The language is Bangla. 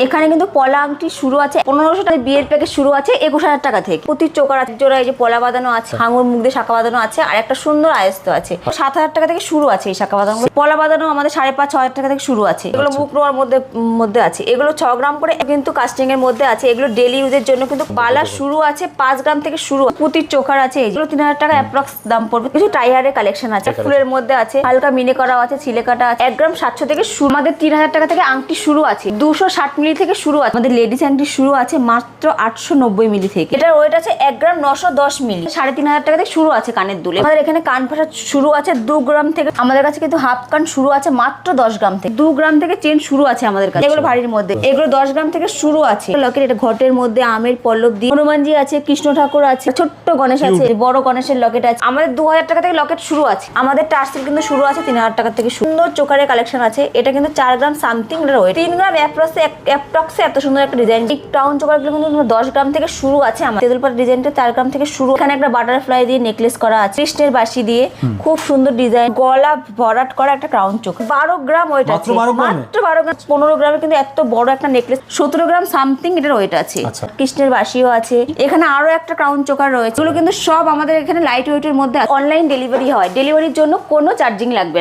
এখানে কিন্তু পলা আংটি শুরু আছে 1500 টাকা, বিয়ের প্যাকেজ শুরু আছে 21000 টাকা থেকে। প্রতি চোকার জোড়া এই যে পলা বাঁধানো আছে, হাঙুর মুখ দিয়ে শাখা বাঁধানো আছে, আর একটা সুন্দর আয়স্ত আছে। 7000 টাকা থেকে শুরু আছে এই শাখা বাঁধানো। পলা বাঁধানো আমাদের 5,500-6,000 টাকা থেকে শুরু আছে। এগুলো মুখ রোয়ার মধ্যে আছে, এগুলো 6 গ্রাম করে কিন্তু কাস্টিং এর মধ্যে আছে। এগুলো ডেলি ইউজের জন্য কিন্তু পালা শুরু আছে 5 গ্রাম থেকে শুরু। পুতির চোখার আছে, এগুলো 3000 টাকা অ্যাপ্রক্স দাম পড়বে। কিছু টাইহারের কালেকশন আছে, ফুলের মধ্যে আছে, হালকা মিনে করা আছে, ছিলে কাটা আছে। 1 গ্রাম 700 থেকে শুরু। আমাদের 3000 টাকা থেকে আংটি শুরু আছে, 260 মিলি থেকে শুরু আছে। আমাদের লেডিস আংটি শুরু আছে মাত্র 890 মিলি থেকে। এটার ওয়েট আছে 1 গ্রাম 910 মিলি। 3500 টাকা থেকে শুরু আছে কানের দুলে। আমাদের এখানে কান ফাঁসা শুরু আছে 2 গ্রাম থেকে। আমাদের কাছে কিন্তু হাফ কান শুরু আছে মাত্র 10 গ্রাম থেকে। 2 গ্রাম থেকে চেন শুরু আছে আমাদের কাছে। এগুলো ভারীর মধ্যে, এগুলো 10 গ্রাম থেকে শুরু আছে। লকেট, এটা ঘটের মধ্যে আমের পল্লব দিয়ে হনুমানজি আছে, কৃষ্ণ ঠাকুর আছে, ছোট্ট গণেশ আছে, বড় গণেশের লকেট আছে। আমাদের 2000 টাকা থেকে লকেট শুরু আছে। আমাদের টার্সেল কিন্তু শুরু আছে 3000 টাকা থেকে। সুন্দর চোকারের কালেকশন আছে। এটা কিন্তু 4 গ্রাম সামথিং ওয়েট, 3 গ্রাম অ্যাপ্রক্সে এত সুন্দর একটা ডিজাইন। এই টাউন চোকারগুলো কিন্তু 10 গ্রাম থেকে শুরু আছে। আমাদের তেঁতুলপাড়া ডিজাইনটা 4 গ্রাম থেকে শুরু। এখানে একটা বাটারফ্লাই দিয়ে নেকলেস করা আছে, কৃষ্ণের বাঁশি দিয়ে খুব সুন্দর ডিজাইন, গলা ভরাট করা একটা ক্রাউন চোখ। 12 গ্রাম ওয়েট আছে, মাত্র 12 গ্রাম। 15 গ্রামে কিন্তু এত বড় একটা নেকলেস। 17 গ্রাম সামথিং এটার ওয়েট আছে। কৃষ্ণের বাঁশিও আছে। এখানে আরো একটা ক্রাউন চোকার রয়েছে। এগুলো কিন্তু সব আমাদের এখানে লাইট ওয়েটের মধ্যে। অনলাইন ডেলিভারি হয়, ডেলিভারির জন্য কোনো চার্জিং লাগবে না।